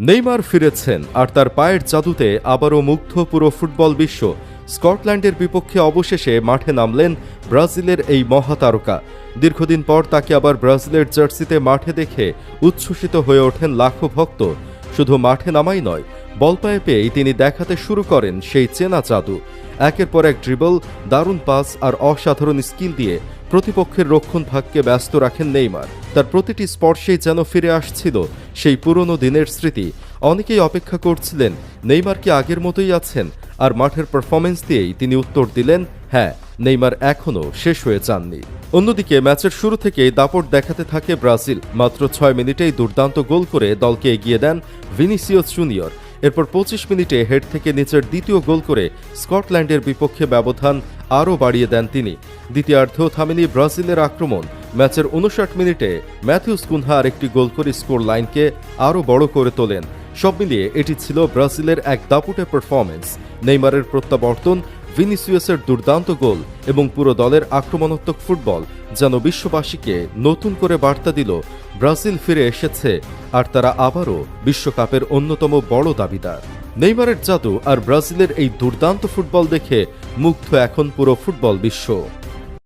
Neymar ফিরেছেন আর তার পায়ের জাদুতে আবারও মুগ্ধ পুরো ফুটবল বিশ্ব। স্কটল্যান্ডের বিপক্ষে অবশেষে মাঠে নামলেন ব্রাজিলের এই মহাতারকা। দীর্ঘদিন পর তাকে আবার ব্রাজিলের জার্সিতে মাঠে দেখে উচ্ছ্বসিত হয়ে ওঠেন লাখো ভক্ত। শুধু মাঠে নামাই নয়, বল পায়ে পেয়েই তিনি দেখাতে শুরু করেন সেই চেনা জাদু। একের পর এক ড্রিবল, দারুণ পাস আর অসাধারণ স্কিল দিয়ে প্রতিপক্ষের রক্ষণ ভাগকে ব্যস্ত রাখেন নেইমার। তার প্রতিটি স্পর্শেই যেন ফিরে আসছিল সেই পুরনো দিনের স্মৃতি। অনেকেই অপেক্ষা করছিলেন নেইমার কি আগের মতোই আছেন, আর মাঠের পারফরমেন্স দিয়েই তিনি উত্তর দিলেন, হ্যাঁ, নেইমার এখনও শেষ হয়ে যাননি। অন্যদিকে ম্যাচের শুরু থেকেই দাপট দেখাতে থাকে ব্রাজিল। মাত্র 6 মিনিটেই দুর্দান্ত গোল করে দলকে এগিয়ে দেন ভিনিসিয়াস জুনিয়র। এরপর 25 মিনিটে হেড থেকে নিচের দ্বিতীয় গোল করে স্কটল্যান্ডের বিপক্ষে ব্যবধান আরও বাড়িয়ে দেন তিনি। দ্বিতীয়ার্ধেও থামেনি ব্রাজিলের আক্রমণ। ম্যাচের 59 মিনিটে ম্যাথিউস কুনহা আরেকটি গোল করে স্কোর লাইনকে আরও বড় করে তোলেন। সব মিলিয়ে এটি ছিল ব্রাজিলের এক দাপুটে পারফরমেন্স। নেইমারের প্রত্যাবর্তন, ভিনিসিয়াসের দুর্দান্ত গোল এবং পুরো দলের আক্রমণাত্মক ফুটবল যেন বিশ্ববাসীকে নতুন করে বার্তা দিল ব্রাজিল ফিরে এসেছে, আর তারা আবারও বিশ্বকাপের অন্যতম বড় দাবিদার। নেইমারের জাদু আর ব্রাজিলের এই দুর্দান্ত ফুটবল দেখে মুগ্ধ এখন পুরো ফুটবল বিশ্ব।